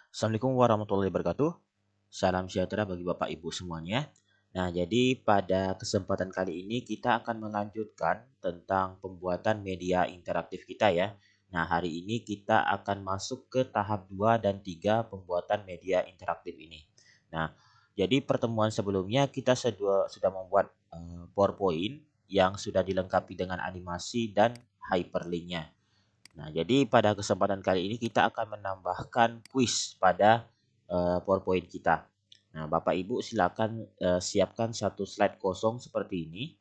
Assalamualaikum warahmatullahi wabarakatuh. Salam sejahtera bagi Bapak Ibu semuanya. Nah, jadi pada kesempatan kali ini kita akan melanjutkan tentang pembuatan media interaktif kita ya. Nah, hari ini kita akan masuk ke tahap 2 dan 3 pembuatan media interaktif ini. Nah, jadi pertemuan sebelumnya kita sudah membuat PowerPoint yang sudah dilengkapi dengan animasi dan hyperlink-nya. Nah, jadi pada kesempatan kali ini kita akan menambahkan kuis pada PowerPoint kita. Nah, Bapak Ibu silakan siapkan satu slide kosong seperti ini.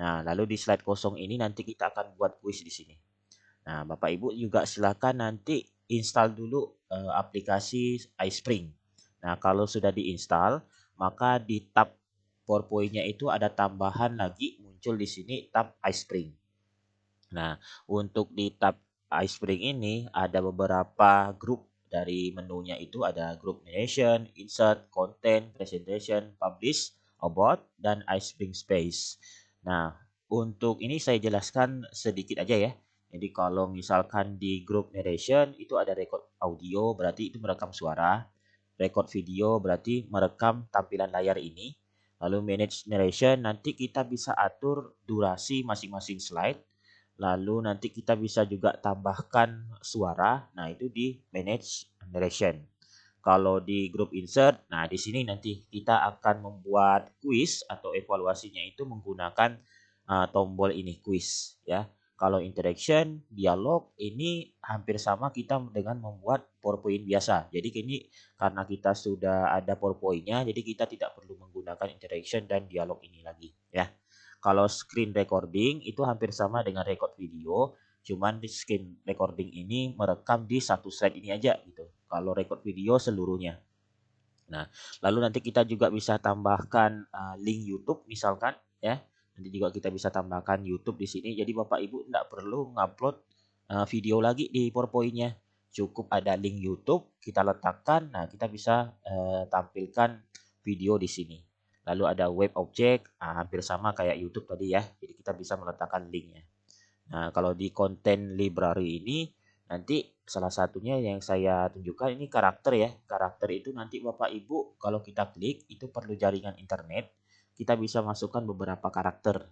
Nah, lalu di slide kosong ini nanti kita akan buat kuis di sini. Nah, Bapak Ibu juga silakan nanti install dulu aplikasi iSpring. Nah, kalau sudah diinstal, maka di tab PowerPoint-nya itu ada tambahan lagi muncul di sini tab iSpring. Nah, untuk di tab iSpring ini ada beberapa grup dari menunya itu ada grup narration, insert, content, presentation, publish, about, dan iSpring Space. Nah, untuk ini saya jelaskan sedikit aja ya. Jadi kalau misalkan di grup narration itu ada record audio berarti itu merekam suara, record video berarti merekam tampilan layar ini. Lalu manage narration nanti kita bisa atur durasi masing-masing slide. Lalu nanti kita bisa juga tambahkan suara. Nah, itu di manage narration. Kalau di group insert, nah di sini nanti kita akan membuat quiz atau evaluasinya itu menggunakan tombol ini quiz ya. Kalau interaction, dialog ini hampir sama kita dengan membuat PowerPoint biasa. Jadi ini karena kita sudah ada PowerPoint-nya, jadi kita tidak perlu menggunakan interaction dan dialog ini lagi ya. Kalau screen recording itu hampir sama dengan record video, cuman di screen recording ini merekam di satu slide ini aja gitu. Kalau record video seluruhnya. Nah, lalu nanti kita juga bisa tambahkan link YouTube misalkan ya. Nanti juga kita bisa tambahkan YouTube di sini. Jadi Bapak Ibu tidak perlu ngupload video lagi di PowerPoint-nya. Cukup ada link YouTube, kita letakkan. Nah, kita bisa tampilkan video di sini. Lalu ada web object, hampir sama kayak YouTube tadi ya. Jadi kita bisa meletakkan linknya. Nah, kalau di content library ini nanti salah satunya yang saya tunjukkan ini karakter ya. Karakter itu nanti Bapak Ibu kalau kita klik itu perlu jaringan internet. Kita bisa masukkan beberapa karakter,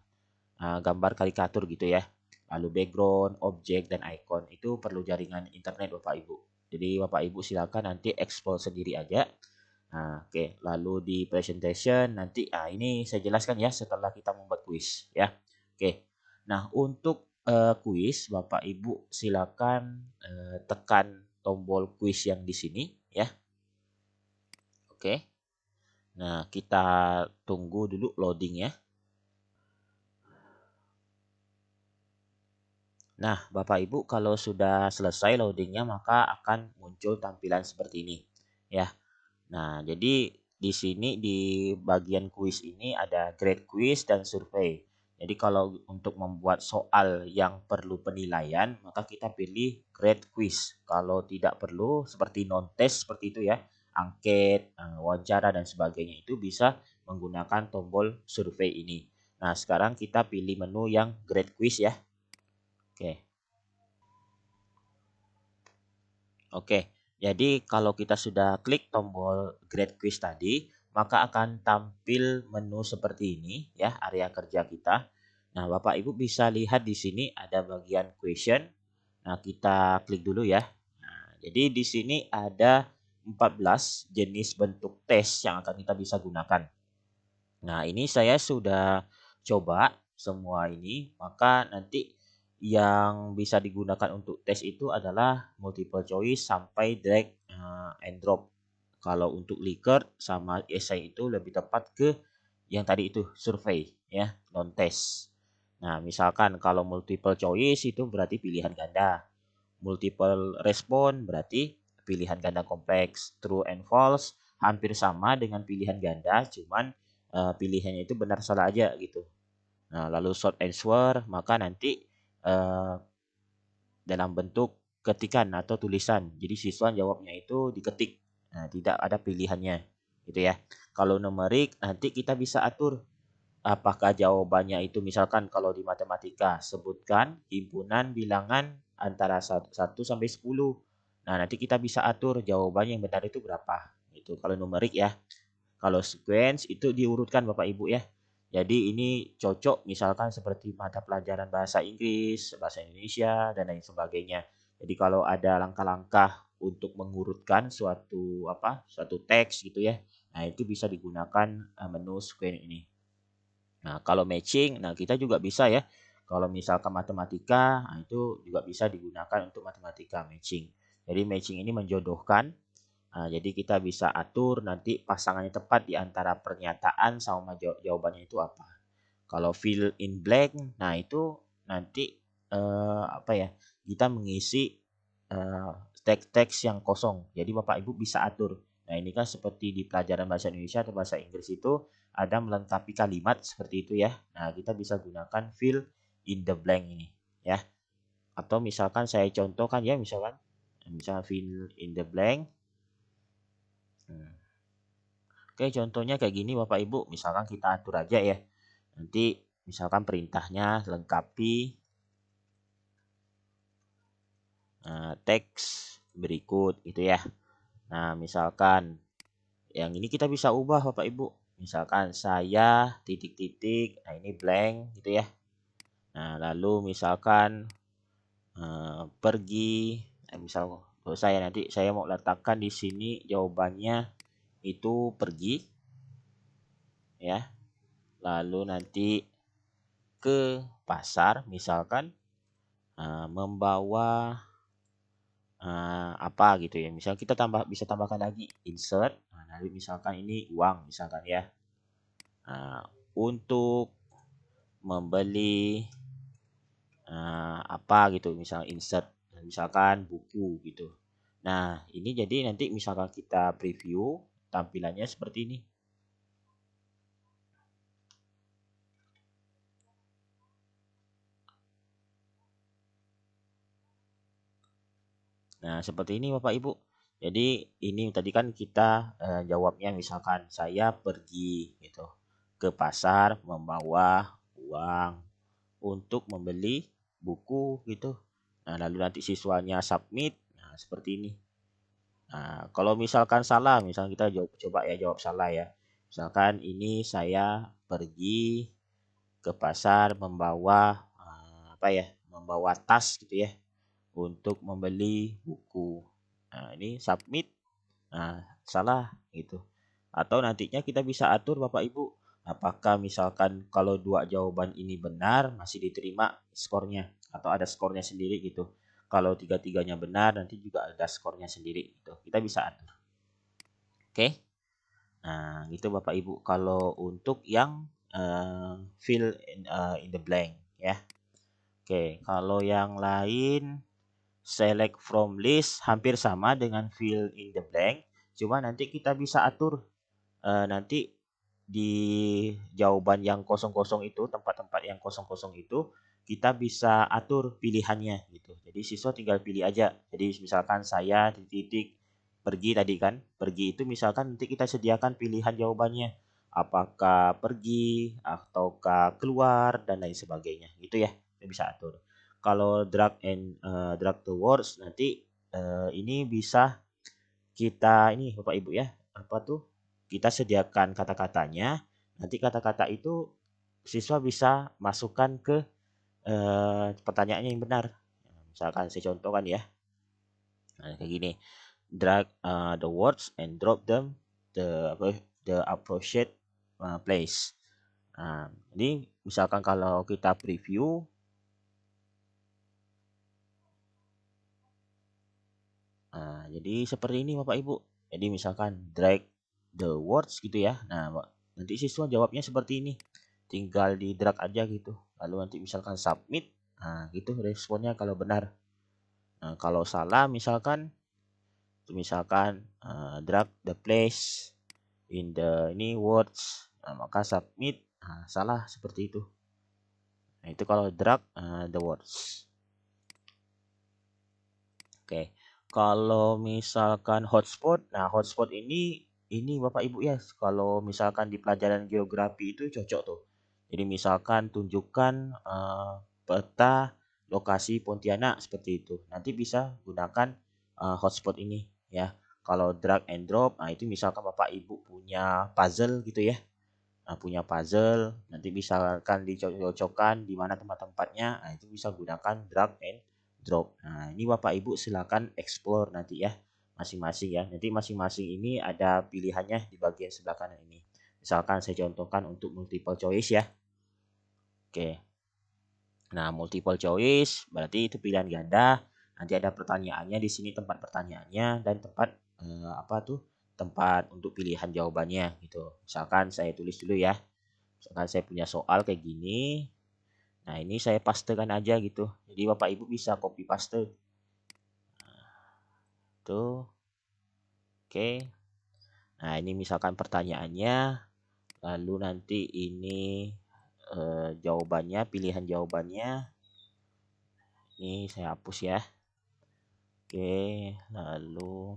gambar karikatur gitu ya. Lalu background, objek, dan icon itu perlu jaringan internet Bapak Ibu. Jadi Bapak Ibu silakan nanti ekspor sendiri aja. Nah, oke. Lalu di presentation nanti ini saya jelaskan ya setelah kita membuat kuis ya. Oke. Nah, untuk kuis Bapak Ibu silakan tekan tombol kuis yang di sini ya. Oke. Nah, kita tunggu dulu loading ya. Nah, Bapak Ibu kalau sudah selesai loadingnya maka akan muncul tampilan seperti ini ya. Nah, jadi di sini di bagian kuis ini ada grade quiz dan survei. Jadi kalau untuk membuat soal yang perlu penilaian, maka kita pilih grade quiz. Kalau tidak perlu seperti non-test seperti itu ya, angket, wawancara dan sebagainya itu bisa menggunakan tombol survei ini. Nah, sekarang kita pilih menu yang grade quiz ya. Oke. Oke, jadi kalau kita sudah klik tombol Grade Quiz tadi, maka akan tampil menu seperti ini ya, area kerja kita. Nah, Bapak Ibu bisa lihat di sini ada bagian question. Nah, kita klik dulu ya. Nah, jadi di sini ada 14 jenis bentuk tes yang akan kita bisa gunakan. Nah, ini saya sudah coba semua ini, maka nanti yang bisa digunakan untuk tes itu adalah multiple choice sampai drag and drop. Kalau untuk Likert sama essay itu lebih tepat ke yang tadi itu survei ya, non test. Nah, misalkan kalau multiple choice itu berarti pilihan ganda. Multiple respon berarti pilihan ganda kompleks. True and false hampir sama dengan pilihan ganda, cuman pilihannya itu benar salah aja gitu. Nah, lalu short answer maka nanti dalam bentuk ketikan atau tulisan. Jadi siswa jawabnya itu diketik. Nah, tidak ada pilihannya gitu ya. Kalau numerik nanti kita bisa atur apakah jawabannya itu misalkan kalau di matematika sebutkan himpunan bilangan antara 1 sampai 10. Nah, nanti kita bisa atur jawaban yang benar itu berapa. Itu kalau numerik ya. Kalau sequence itu diurutkan Bapak Ibu ya. Jadi ini cocok misalkan seperti mata pelajaran bahasa Inggris, bahasa Indonesia, dan lain sebagainya. Jadi kalau ada langkah-langkah untuk mengurutkan suatu teks gitu ya. Nah, itu bisa digunakan menu sequence ini. Nah, kalau matching, nah kita juga bisa ya. Kalau misalkan matematika, nah itu juga bisa digunakan untuk matematika matching. Jadi matching ini menjodohkan. Nah, jadi kita bisa atur nanti pasangannya tepat di antara pernyataan sama jawabannya itu apa. Kalau fill in blank, nah itu nanti apa ya? Kita mengisi teks-teks yang kosong. Jadi Bapak Ibu bisa atur. Nah, ini kan seperti di pelajaran bahasa Indonesia atau bahasa Inggris itu ada melengkapi kalimat seperti itu ya. Nah, kita bisa gunakan fill in the blank ini ya. Atau misalkan saya contohkan ya, misalkan fill in the blank. Oke, contohnya kayak gini Bapak Ibu, misalkan kita atur aja ya. Nanti misalkan perintahnya lengkapi teks berikut gitu ya. Nah, misalkan yang ini kita bisa ubah Bapak Ibu. Misalkan saya titik-titik, nah ini blank gitu ya. Nah, lalu misalkan pergi, misal saya nanti saya mau letakkan di sini jawabannya itu pergi ya. Lalu nanti ke pasar misalkan membawa apa gitu ya. Misal kita bisa tambahkan lagi insert. Nah, nanti misalkan ini uang misalkan ya. Untuk membeli apa gitu, misal insert misalkan buku gitu. Nah, ini jadi nanti misalkan kita preview tampilannya seperti ini. Nah, seperti ini Bapak Ibu. Jadi ini tadi kan kita jawabnya misalkan saya pergi gitu ke pasar membawa uang untuk membeli buku gitu. Nah, lalu nanti siswanya submit. Nah, seperti ini. Nah, kalau misalkan salah, misalkan kita coba ya jawab salah ya. Misalkan ini saya pergi ke pasar membawa apa ya? Membawa tas gitu ya untuk membeli buku. Nah, ini submit. Nah, salah gitu. Atau nantinya kita bisa atur Bapak Ibu, apakah misalkan kalau dua jawaban ini benar masih diterima skornya atau ada skornya sendiri gitu. Kalau tiga-tiganya benar nanti juga ada skornya sendiri gitu. Kita bisa atur. Oke. Nah, gitu Bapak Ibu kalau untuk yang fill in the blank ya. Oke, kalau yang lain select from list hampir sama dengan fill in the blank, cuma nanti kita bisa atur nanti di jawaban yang kosong-kosong itu, tempat-tempat yang kosong-kosong itu, kita bisa atur pilihannya gitu. Jadi siswa tinggal pilih aja. Jadi misalkan saya titik pergi tadi kan, pergi itu misalkan nanti kita sediakan pilihan jawabannya. Apakah pergi ataukah keluar dan lain sebagainya. Gitu ya, kita bisa atur. Kalau drag the words nanti ini bisa kita ini Bapak Ibu ya, apa tuh? Kita sediakan kata-katanya. Nanti kata-kata itu siswa bisa masukkan ke pertanyaannya yang benar. Misalkan saya contohkan ya. Nah, kayak gini. Drag the words and drop them the appropriate place. Nah, ini misalkan kalau kita preview jadi seperti ini Bapak Ibu. Jadi misalkan drag the words gitu ya. Nah, nanti siswa jawabnya seperti ini. Tinggal di drag aja gitu. Lalu nanti misalkan submit. Nah, gitu responnya kalau benar. Nah, kalau salah misalkan drag the place in the ini words. Nah, maka submit. Nah, salah seperti itu. Nah, itu kalau drag the words. Oke. Kalau misalkan hotspot, nah hotspot ini Bapak Ibu ya, kalau misalkan di pelajaran geografi itu cocok tuh. Jadi misalkan tunjukkan peta lokasi Pontianak seperti itu. Nanti bisa gunakan hotspot ini ya. Kalau drag and drop, nah itu misalkan Bapak Ibu punya puzzle gitu ya. Nah, punya puzzle, nanti misalkan dicocokkan di mana tempat-tempatnya, nah itu bisa gunakan drag and drop. Nah, ini Bapak Ibu silakan explore nanti ya, masing-masing ya. Nanti masing-masing ini ada pilihannya di bagian sebelah kanan ini. Misalkan saya contohkan untuk multiple choice ya. Oke. Nah, multiple choice berarti itu pilihan ganda. Nanti ada pertanyaannya di sini, tempat pertanyaannya dan tempat apa tuh? Tempat untuk pilihan jawabannya gitu. Misalkan saya tulis dulu ya. Misalkan saya punya soal kayak gini. Nah, ini saya pastekan aja gitu. Jadi Bapak Ibu bisa copy paste. Tuh. Oke. Nah, ini misalkan pertanyaannya. Lalu nanti ini jawabannya, pilihan jawabannya. Ini saya hapus ya. Oke, lalu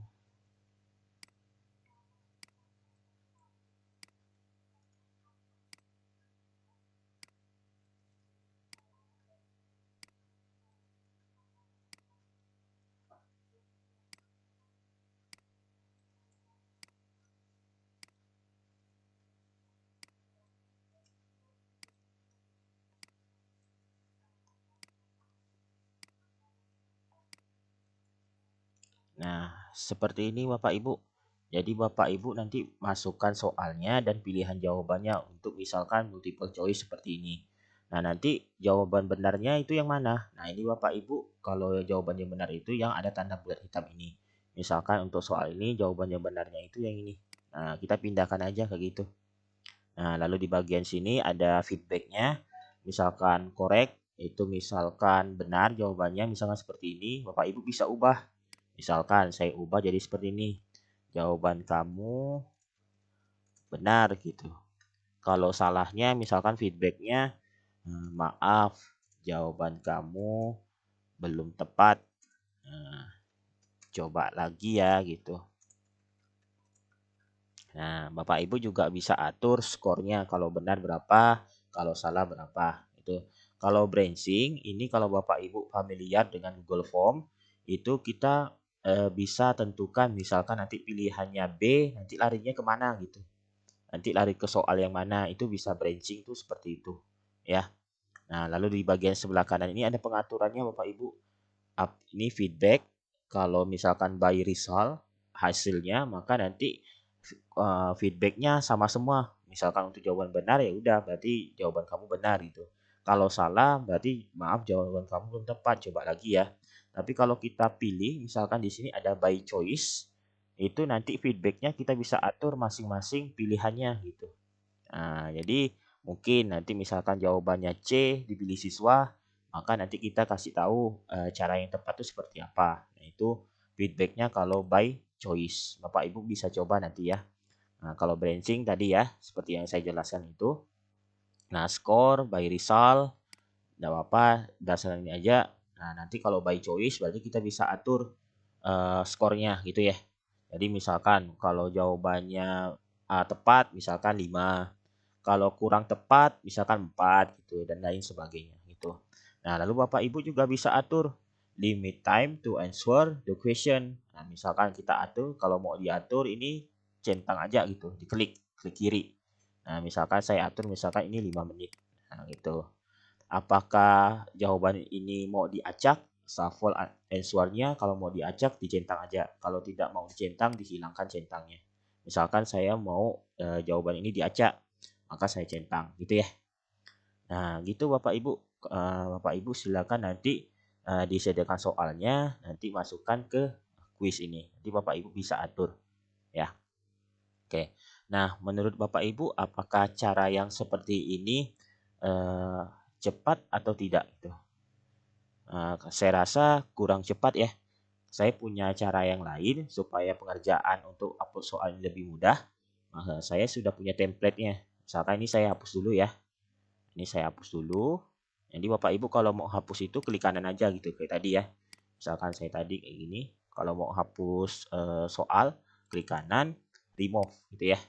nah, seperti ini Bapak Ibu. Jadi Bapak Ibu nanti masukkan soalnya dan pilihan jawabannya untuk misalkan multiple choice seperti ini. Nah, nanti jawaban benarnya itu yang mana? Nah, ini Bapak Ibu kalau jawabannya benar itu yang ada tanda bulat hitam ini. Misalkan untuk soal ini jawabannya benarnya itu yang ini. Nah, kita pindahkan aja ke gitu. Nah, lalu di bagian sini ada feedbacknya. Misalkan correct, itu misalkan benar jawabannya, misalkan seperti ini, Bapak Ibu bisa ubah. Misalkan saya ubah jadi seperti ini. Jawaban kamu benar gitu. Kalau salahnya misalkan feedbacknya, maaf, jawaban kamu belum tepat. Nah, coba lagi ya gitu. Nah, Bapak Ibu juga bisa atur skornya kalau benar berapa, kalau salah berapa. Itu. Kalau branching, ini kalau Bapak Ibu familiar dengan Google Form, itu kita bisa tentukan misalkan nanti pilihannya B, nanti larinya kemana gitu. Nanti lari ke soal yang mana, itu bisa branching tuh seperti itu. Ya. Nah, lalu di bagian sebelah kanan ini ada pengaturannya Bapak Ibu. Ini feedback, kalau misalkan by result hasilnya, maka nanti feedbacknya sama semua. Misalkan untuk jawaban benar ya udah berarti jawaban kamu benar gitu. Kalau salah berarti maaf jawaban kamu belum tepat, coba lagi ya. Tapi kalau kita pilih misalkan di sini ada by choice, itu nanti feedbacknya kita bisa atur masing-masing pilihannya gitu. Nah, jadi mungkin nanti misalkan jawabannya C dipilih siswa, maka nanti kita kasih tahu cara yang tepat itu seperti apa. Nah, itu feedbacknya kalau by choice. Bapak Ibu bisa coba nanti ya. Nah, kalau branching tadi ya, seperti yang saya jelaskan itu. Nah, score by result, tidak apa-apa, berdasarkan ini aja. Nah, nanti kalau by choice berarti kita bisa atur skornya gitu ya. Jadi misalkan kalau jawabannya tepat, misalkan 5. Kalau kurang tepat, misalkan 4 gitu dan lain sebagainya gitu. Nah, lalu Bapak Ibu juga bisa atur limit time to answer the question. Nah, misalkan kita atur kalau mau diatur ini centang aja gitu, klik kiri. Nah, misalkan saya atur misalkan ini 5 menit. Nah, gitu. Apakah jawaban ini mau diacak? Shuffle answer-nya kalau mau diacak dicentang aja. Kalau tidak mau dicentang dihilangkan centangnya. Misalkan saya mau jawaban ini diacak, maka saya centang gitu ya. Nah, gitu Bapak Ibu. Bapak Ibu silakan nanti disediakan soalnya, nanti masukkan ke kuis ini. Nanti Bapak Ibu bisa atur ya. Oke. Nah, menurut Bapak Ibu apakah cara yang seperti ini eh, cepat atau tidak gitu? Saya rasa kurang cepat ya. Saya punya cara yang lain supaya pengerjaan untuk upload soal ini lebih mudah. Saya sudah punya template-nya. Misalkan ini saya hapus dulu ya. Ini saya hapus dulu. Jadi Bapak Ibu kalau mau hapus itu klik kanan aja gitu kayak tadi ya. Misalkan saya tadi kayak gini. Kalau mau hapus soal, klik kanan, remove gitu ya.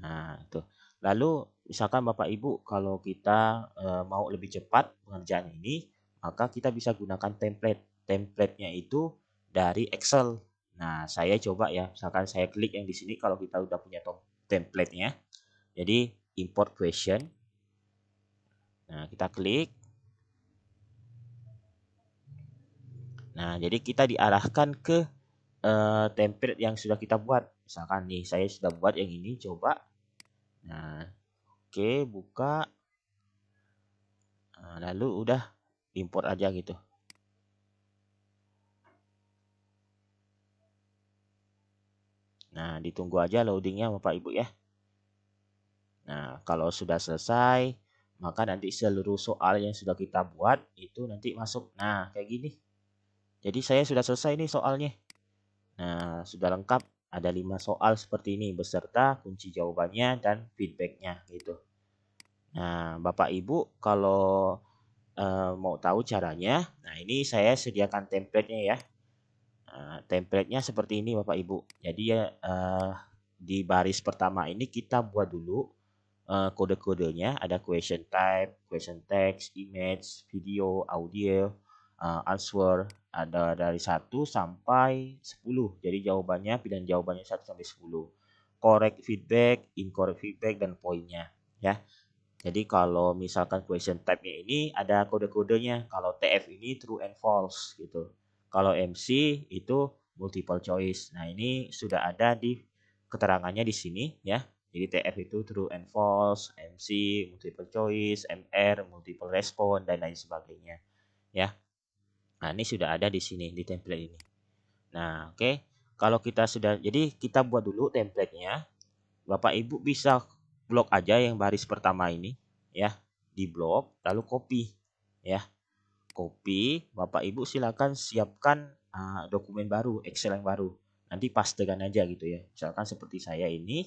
Nah, itu. Lalu misalkan Bapak Ibu kalau kita mau lebih cepat pengerjaan ini, maka kita bisa gunakan template. Template-nya itu dari Excel. Nah, saya coba ya, misalkan saya klik yang di sini kalau kita udah punya template-nya. Jadi import question. Nah, kita klik. Nah, jadi kita diarahkan ke template yang sudah kita buat. Misalkan nih, saya sudah buat yang ini, coba. Nah, oke, buka. Nah, lalu udah import aja gitu. Nah, ditunggu aja loadingnya Bapak Ibu ya. Nah, kalau sudah selesai, maka nanti seluruh soal yang sudah kita buat itu nanti masuk. Nah, kayak gini. Jadi saya sudah selesai nih soalnya. Nah, sudah lengkap. Ada 5 soal seperti ini beserta kunci jawabannya dan feedbacknya gitu. Nah, Bapak Ibu kalau mau tahu caranya, nah ini saya sediakan template-nya ya. Template-nya seperti ini Bapak Ibu. Jadi ya di baris pertama ini kita buat dulu kode-kodenya, ada question type, question text, image, video, audio, answer, ada dari 1 sampai 10. Jadi jawabannya, pilihan jawabannya 1 sampai 10. Correct feedback, incorrect feedback, dan poinnya ya. Jadi kalau misalkan question type-nya ini ada kode-kodenya. Kalau TF ini true and false gitu. Kalau MC itu multiple choice. Nah, ini sudah ada di keterangannya di sini ya. Jadi TF itu true and false, MC multiple choice, MR multiple response dan lain sebagainya ya. Nah, ini sudah ada di sini di template ini. Nah, oke. Kalau kita sudah jadi kita buat dulu template-nya. Bapak Ibu bisa blok aja yang baris pertama ini ya, di blok lalu copy ya. Copy, Bapak Ibu silakan siapkan dokumen baru, Excel yang baru. Nanti pastekan aja gitu ya. Misalkan seperti saya ini.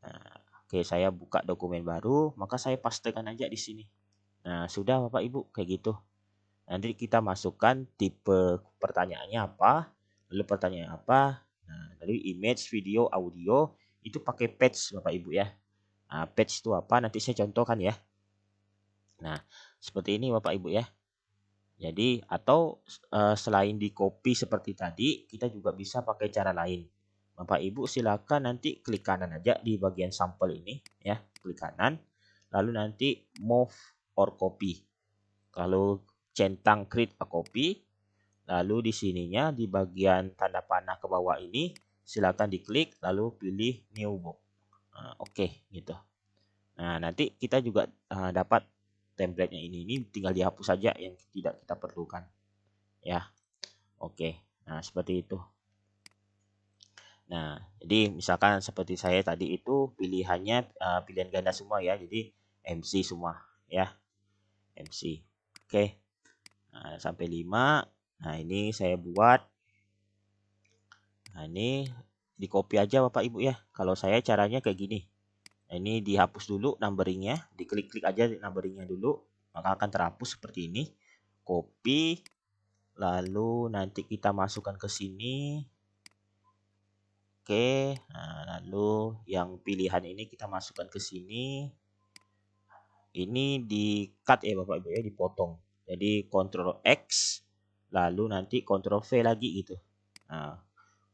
Nah, oke, saya buka dokumen baru, maka saya pastekan aja di sini. Nah, sudah Bapak Ibu kayak gitu. Nanti kita masukkan tipe pertanyaannya apa, lalu pertanyaan apa. Nah, dari image, video, audio itu pakai patch Bapak Ibu ya. Nah, patch itu apa? Nanti saya contohkan ya. Nah, seperti ini Bapak Ibu ya. Jadi atau selain di copy seperti tadi, kita juga bisa pakai cara lain. Bapak Ibu silakan nanti klik kanan aja di bagian sampel ini ya, klik kanan. Lalu nanti move or copy. Kalau centang create a copy, lalu di sininya di bagian tanda panah ke bawah ini silakan diklik lalu pilih new book. Nah, oke gitu. Nah, nanti kita juga dapat template-nya ini tinggal dihapus saja yang tidak kita perlukan. Ya, oke. Nah, seperti itu. Nah, jadi misalkan seperti saya tadi itu pilihannya pilihan ganda semua ya. Jadi MC semua ya. MC. Oke. Nah, sampai 5. Nah, ini saya buat. Nah, ini di copy aja Bapak Ibu ya. Kalau saya caranya kayak gini. Nah, ini dihapus dulu numberingnya, diklik-klik aja numberingnya dulu, maka akan terhapus seperti ini. Copy, lalu nanti kita masukkan ke sini. Oke, nah, lalu yang pilihan ini kita masukkan ke sini. Ini di cut ya Bapak Ibu ya, dipotong. Jadi Ctrl X, lalu nanti Ctrl V lagi gitu. Nah,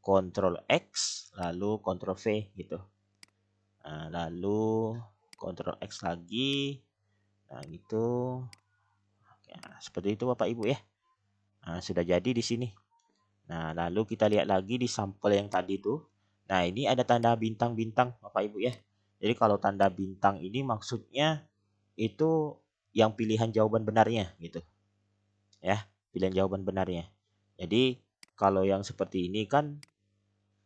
Ctrl X, lalu Ctrl V gitu. Nah, lalu Ctrl X lagi. Nah, gitu. Nah, seperti itu Bapak Ibu ya. Nah, sudah jadi di sini. Nah, lalu kita lihat lagi di sampel yang tadi itu. Nah, ini ada tanda bintang-bintang Bapak Ibu ya. Jadi kalau tanda bintang ini maksudnya itu yang pilihan jawaban benarnya gitu. Ya, pilihan jawaban benarnya. Jadi kalau yang seperti ini kan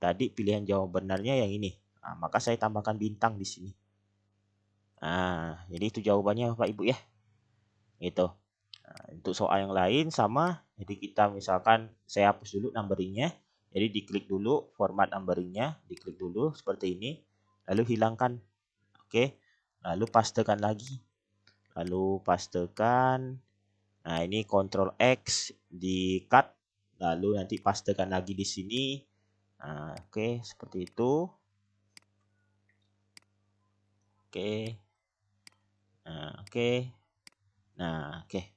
tadi pilihan jawaban benarnya yang ini. Nah, maka saya tambahkan bintang di sini. Nah, jadi itu jawabannya Bapak Ibu ya. Gitu. Nah, untuk soal yang lain sama, jadi kita misalkan saya hapus dulu numberingnya, jadi diklik dulu format numberingnya, diklik dulu seperti ini, lalu hilangkan, oke, lalu pastekan lagi, lalu pastekan, nah ini Ctrl X di cut, lalu nanti pastekan lagi di sini, nah, oke, seperti itu, oke, nah oke, nah oke.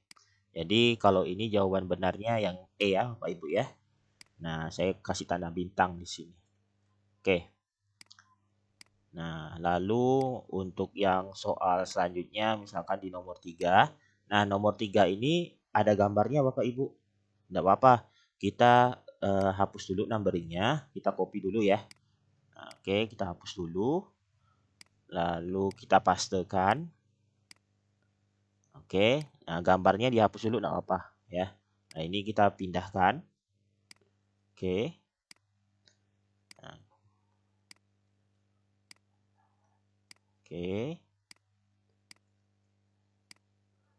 Jadi kalau ini jawaban benarnya yang E ya Bapak Ibu ya. Nah, saya kasih tanda bintang di sini. Oke. Nah, lalu untuk yang soal selanjutnya misalkan di nomor 3. Nah, nomor 3 ini ada gambarnya Bapak Ibu. Enggak apa-apa. Kita hapus dulu numberingnya, kita copy dulu ya. Nah, oke, kita hapus dulu. Lalu kita pastekan. Oke, nah gambarnya dihapus dulu enggak apa-apa ya. Nah, ini kita pindahkan. Oke. Nah, oke.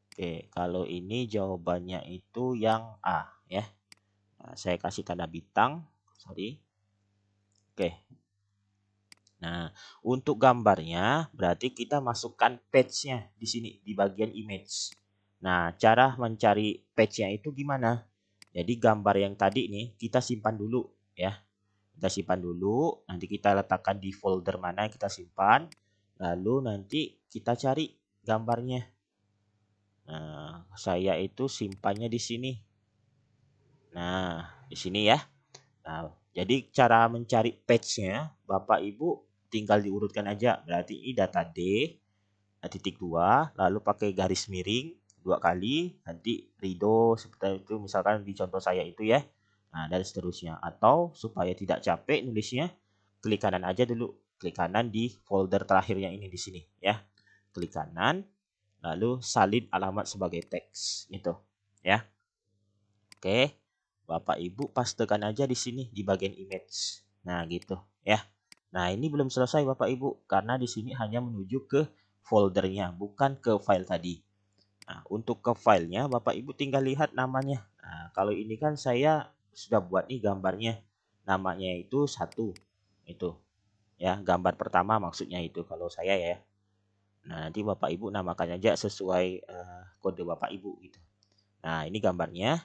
Oke, kalau ini jawabannya itu yang A ya. Nah, saya kasih tanda bintang, sorry. Oke. Nah, untuk gambarnya berarti kita masukkan page-nya di sini di bagian image. Nah, cara mencari page-nya itu gimana? Jadi gambar yang tadi nih kita simpan dulu ya. Kita simpan dulu, nanti kita letakkan di folder mana yang kita simpan. Lalu nanti kita cari gambarnya. Nah, saya itu simpannya di sini. Nah, di sini ya. Nah, jadi cara mencari page-nya, Bapak Ibu tinggal diurutkan aja. Berarti ini data D, titik 2, lalu pakai garis miring 2 kali, nanti Rido seperti itu misalkan di contoh saya itu ya. Nah, dan seterusnya. Atau supaya tidak capek nulisnya, klik kanan aja dulu. Klik kanan di folder terakhirnya ini di sini ya. Klik kanan, lalu salin alamat sebagai teks gitu ya. Oke. Bapak Ibu pastekan aja di sini di bagian image. Nah, gitu ya. Nah, ini belum selesai Bapak Ibu karena di sini hanya menuju ke foldernya, bukan ke file tadi. Nah, untuk ke filenya Bapak Ibu tinggal lihat namanya. Nah, kalau ini kan saya sudah buat nih gambarnya. Namanya itu 1. Itu ya, gambar pertama maksudnya itu kalau saya ya. Nah, nanti Bapak Ibu namakan aja sesuai kode Bapak Ibu gitu. Nah, ini gambarnya.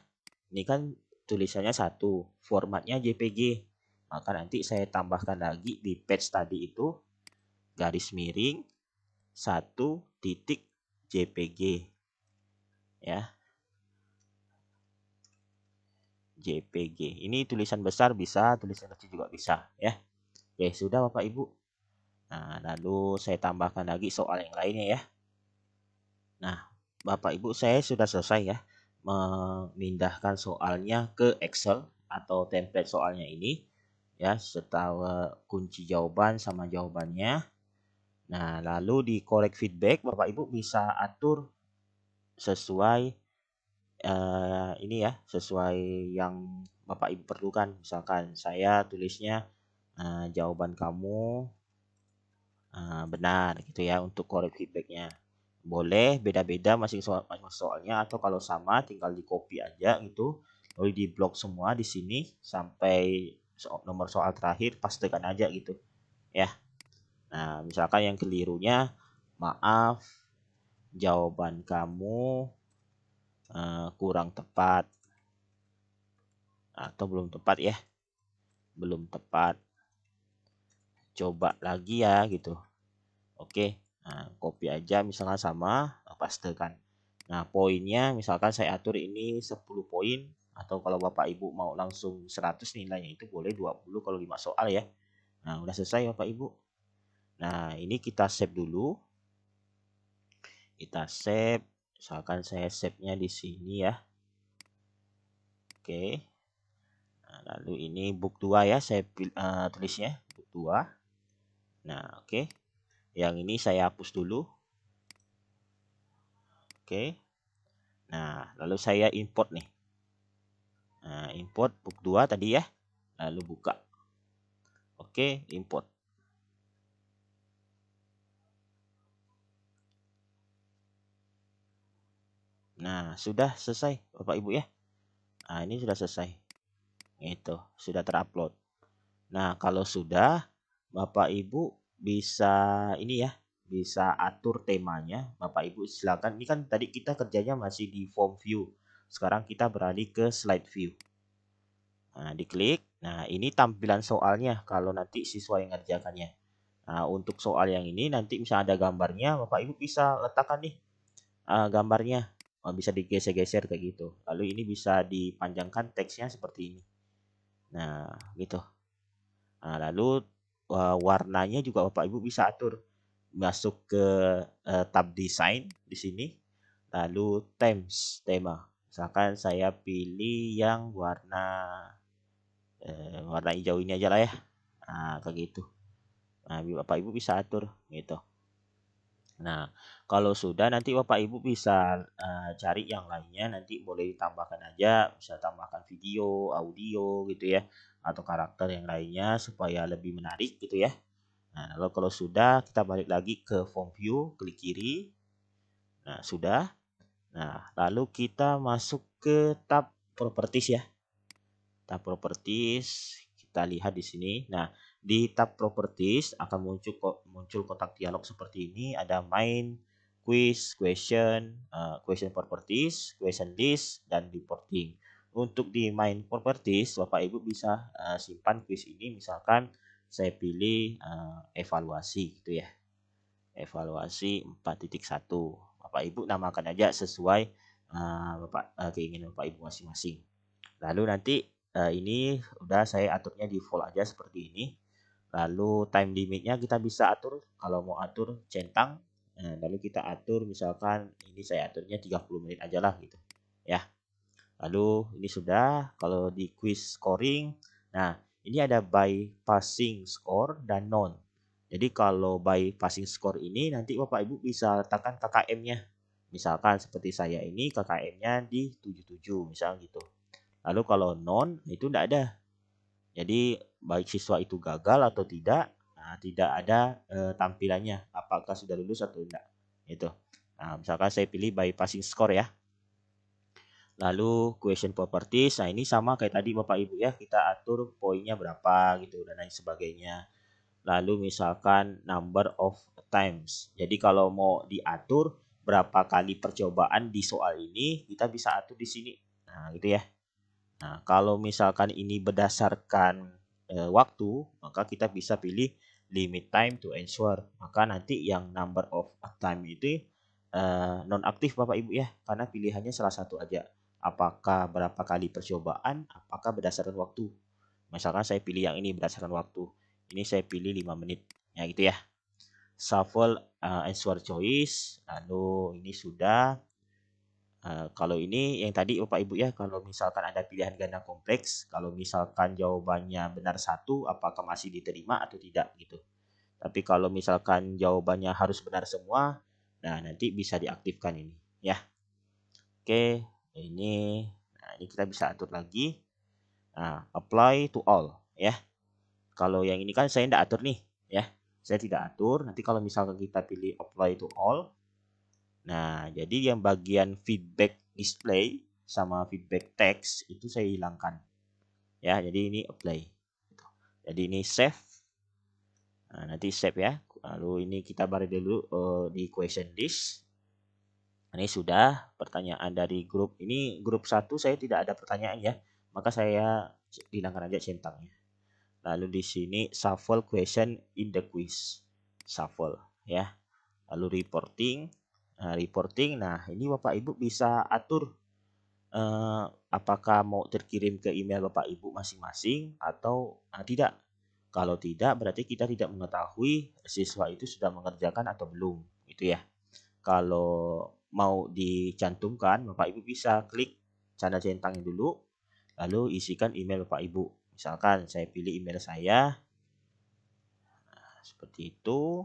Ini kan tulisannya 1, formatnya JPG. Maka nanti saya tambahkan lagi di page tadi itu garis miring 1 titik JPG ya. JPG. Ini tulisan besar bisa, tulisan kecil juga bisa ya. Oke, sudah Bapak Ibu. Nah, lalu saya tambahkan lagi soal yang lainnya ya. Nah, Bapak Ibu saya sudah selesai ya memindahkan soalnya ke Excel atau template soalnya ini ya, setelah kunci jawaban sama jawabannya. Nah, lalu di correct feedback Bapak Ibu bisa atur sesuai ini ya, sesuai yang Bapak Ibu perlukan. Misalkan saya tulisnya jawaban kamu benar gitu ya untuk correct feedbacknya. Boleh beda-beda masing soalnya atau kalau sama tinggal di copy aja gitu. Lalu di blok semua di sini sampai nomor soal terakhir pastikan aja gitu ya. Nah, misalkan yang kelirunya maaf jawaban kamu kurang tepat atau belum tepat ya. Belum tepat. Coba lagi ya gitu. Oke. Nah, copy aja misalkan sama, pastekan. Nah, poinnya misalkan saya atur ini 10 poin atau kalau Bapak Ibu mau langsung 100 nilainya itu boleh 20 kalau 5 soal ya. Nah, udah selesai Bapak Ibu. Nah, ini kita save dulu. Kita save. Misalkan saya save-nya di sini ya. Oke. Nah, lalu ini book 2 ya, saya tulisnya book 2. Nah, oke. Yang ini saya hapus dulu. Oke. Nah, lalu saya import nih. Nah, import book 2 tadi ya. Lalu buka. Oke, import. Nah, sudah selesai Bapak Ibu ya. Nah, ini sudah selesai. Itu, sudah terupload. Nah, kalau sudah Bapak Ibu bisa ini ya, bisa atur temanya. Bapak Ibu silakan. Ini kan tadi kita kerjanya masih di form view. Sekarang kita beralih ke slide view. Nah, diklik. Nah, ini tampilan soalnya kalau nanti siswa yang ngerjakannya. Nah, untuk soal yang ini nanti misalnya ada gambarnya, Bapak Ibu bisa letakkan nih gambarnya. Bisa digeser-geser kayak gitu. Lalu ini bisa dipanjangkan teksnya seperti ini. Nah, gitu. Nah, lalu warnanya juga Bapak Ibu bisa atur. Masuk ke tab desain di sini. Lalu themes, tema. Misalkan saya pilih yang warna hijau ini aja lah ya. Nah, kayak gitu. Nah, Bapak Ibu bisa atur gitu. Nah, kalau sudah nanti Bapak Ibu bisa cari yang lainnya, nanti boleh ditambahkan aja, bisa tambahkan video, audio gitu ya, atau karakter yang lainnya supaya lebih menarik gitu ya. Nah, lalu kalau sudah kita balik lagi ke form view, klik kiri. Nah, sudah. Nah, lalu kita masuk ke tab properties ya. Tab properties, kita lihat di sini. Nah, di tab properties akan muncul kotak dialog seperti ini, ada main, quiz, question properties, question list, dan reporting. Untuk di main properties, Bapak Ibu bisa simpan quiz ini, misalkan saya pilih evaluasi gitu ya. Evaluasi 4.1. Bapak Ibu namakan aja sesuai keinginan Bapak Ibu masing-masing. Lalu nanti ini udah saya aturnya default aja seperti ini. Lalu time limitnya kita bisa atur, kalau mau atur centang, lalu kita atur misalkan ini saya aturnya 30 menit aja lah gitu ya. Lalu ini sudah, kalau di quiz scoring, nah ini ada by passing score dan non. Jadi kalau by passing score ini nanti Bapak Ibu bisa letakkan KKM-nya. Misalkan seperti saya ini KKM-nya di 77 misal gitu. Lalu kalau non itu tidak ada. Jadi baik siswa itu gagal atau tidak, nah, tidak ada tampilannya apakah sudah lulus atau tidak. Itu. Nah, misalkan saya pilih by passing score ya. Lalu question properties, nah ini sama kayak tadi Bapak Ibu ya, kita atur poinnya berapa gitu dan lain sebagainya. Lalu misalkan number of times. Jadi kalau mau diatur berapa kali percobaan di soal ini, kita bisa atur di sini. Nah, gitu ya. Nah, kalau misalkan ini berdasarkan waktu, maka kita bisa pilih limit time to answer. Maka nanti yang number of time itu nonaktif Bapak Ibu ya, karena pilihannya salah satu aja. Apakah berapa kali percobaan, apakah berdasarkan waktu. Misalkan saya pilih yang ini berdasarkan waktu. Ini saya pilih 5 menit. Ya gitu ya. Shuffle answer choice. Lalu ini sudah. Kalau ini yang tadi Bapak Ibu ya, kalau misalkan ada pilihan ganda kompleks, kalau misalkan jawabannya benar satu, apakah masih diterima atau tidak gitu. Tapi kalau misalkan jawabannya harus benar semua, nah nanti bisa diaktifkan ini ya. Oke, ini kita bisa atur lagi. Nah, apply to all ya. Kalau yang ini kan saya tidak atur nih ya. Saya tidak atur. Nanti kalau misalkan kita pilih apply to all, nah, jadi yang bagian feedback display sama feedback text itu saya hilangkan. Ya, jadi ini apply. Jadi ini save. Nah, nanti save ya. Lalu ini kita balik dulu di question list. Ini sudah pertanyaan dari grup. Ini grup 1 saya tidak ada pertanyaan ya. Maka saya hilangkan aja centangnya. Lalu di sini shuffle question in the quiz. Shuffle ya. Lalu reporting. Nah ini Bapak Ibu bisa atur apakah mau terkirim ke email Bapak Ibu masing-masing atau tidak. Kalau tidak berarti kita tidak mengetahui siswa itu sudah mengerjakan atau belum gitu ya. Kalau mau dicantumkan Bapak Ibu bisa klik tanda centangnya dulu, lalu isikan email Bapak Ibu. Misalkan saya pilih email saya, nah, seperti itu.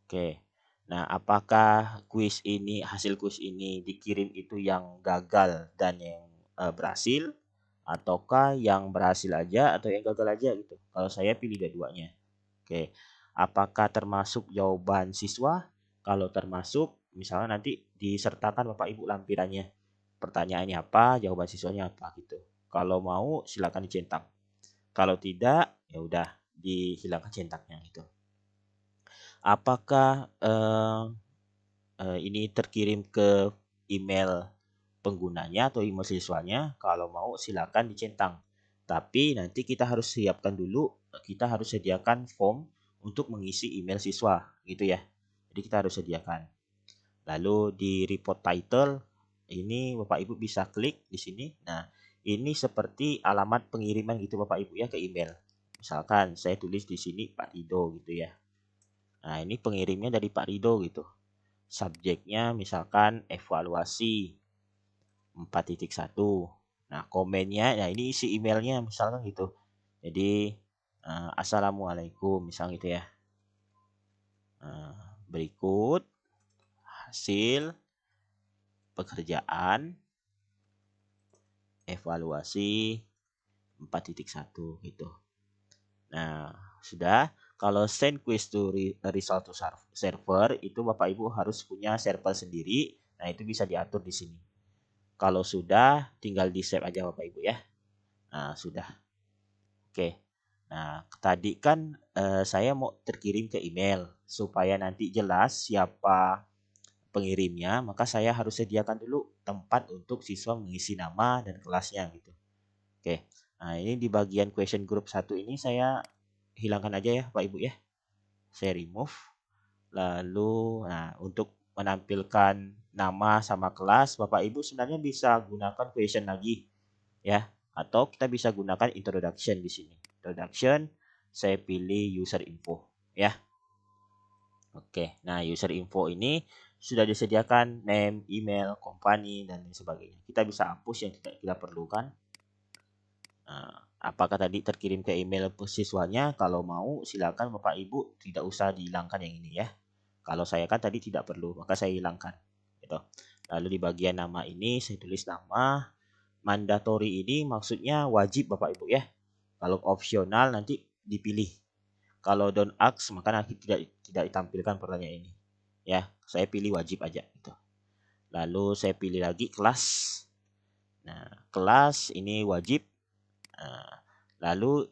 Oke. Nah, apakah hasil kuis ini dikirim itu yang gagal dan yang berhasil, ataukah yang berhasil aja atau yang gagal aja gitu? Kalau saya pilih dua-duanya. Oke. Apakah termasuk jawaban siswa? Kalau termasuk, misalnya nanti disertakan Bapak Ibu lampirannya. Pertanyaannya apa, jawaban siswanya apa gitu. Kalau mau silakan dicetak. Kalau tidak, ya udah dihilangkan cetaknya gitu. Apakah ini terkirim ke email penggunanya atau email siswanya? Kalau mau silakan dicentang. Tapi nanti kita harus siapkan dulu, kita harus sediakan form untuk mengisi email siswa gitu ya. Jadi kita harus sediakan. Lalu di report title ini Bapak Ibu bisa klik di sini. Nah, ini seperti alamat pengiriman gitu Bapak Ibu ya ke email. Misalkan saya tulis di sini Pak Rido gitu ya. Nah, ini pengirimnya dari Pak Rido gitu. Subjeknya misalkan evaluasi 4.1. Nah, komennya, nah ini isi emailnya misalkan gitu. Jadi, Assalamualaikum misalnya gitu ya. Berikut hasil pekerjaan evaluasi 4.1 gitu. Nah, sudah. Kalau send quest to result to server itu Bapak Ibu harus punya server sendiri. Nah, itu bisa diatur di sini. Kalau sudah, tinggal di save aja Bapak Ibu ya. Nah, sudah. Oke. Nah, tadi kan saya mau terkirim ke email supaya nanti jelas siapa pengirimnya, maka saya harus sediakan dulu tempat untuk siswa mengisi nama dan kelasnya gitu. Oke. Nah, ini di bagian question group 1 ini saya hilangkan aja ya Pak Ibu ya. Saya remove. Lalu nah untuk menampilkan nama sama kelas Bapak Ibu sebenarnya bisa gunakan question lagi ya atau kita bisa gunakan introduction di sini. Introduction saya pilih user info ya. Oke. Nah, user info ini sudah disediakan name, email, company dan lain sebagainya. Kita bisa hapus yang tidak kita perlukan. Nah, apakah tadi terkirim ke email siswanya? Kalau mau silakan Bapak Ibu tidak usah dihilangkan yang ini ya. Kalau saya kan tadi tidak perlu, maka saya hilangkan. Gitu. Lalu di bagian nama ini saya tulis nama. Mandatory ini maksudnya wajib Bapak Ibu ya. Kalau opsional nanti dipilih. Kalau don't ask maka nanti tidak ditampilkan pertanyaan ini. Ya, saya pilih wajib aja gitu. Lalu saya pilih lagi kelas. Nah, kelas ini wajib. Nah, lalu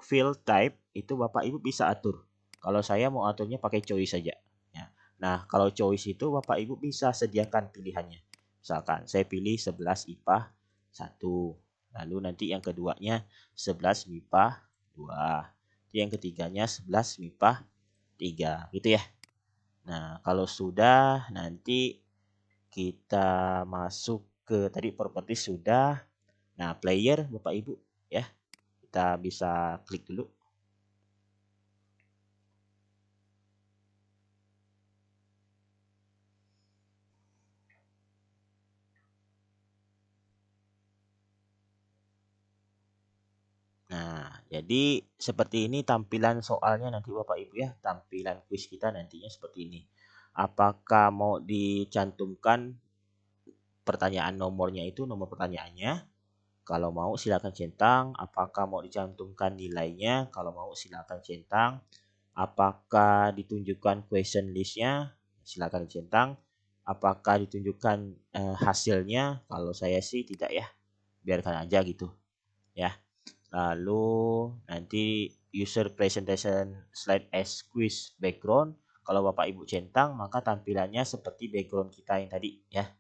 field type itu Bapak Ibu bisa atur. Kalau saya mau aturnya pakai choice saja. Ya. Nah, kalau choice itu Bapak Ibu bisa sediakan pilihannya. Misalkan saya pilih 11 IPA 1. Lalu nanti yang keduanya 11 MIPA 2. Yang ketiganya 11 MIPA 3. Gitu ya. Nah, kalau sudah nanti kita masuk ke tadi properti sudah. Nah, player Bapak Ibu ya. Kita bisa klik dulu. Nah, jadi seperti ini tampilan soalnya nanti Bapak Ibu ya. Tampilan kuis kita nantinya seperti ini. Apakah mau dicantumkan pertanyaan nomornya itu nomor pertanyaannya? Kalau mau silakan centang. Apakah mau dicantumkan nilainya? Kalau mau silakan centang. Apakah ditunjukkan question listnya? Silakan centang. Apakah ditunjukkan hasilnya? Kalau saya sih tidak ya. Biarkan aja gitu ya. Lalu nanti user presentation slide as quiz background. Kalau Bapak Ibu centang maka tampilannya seperti background kita yang tadi ya.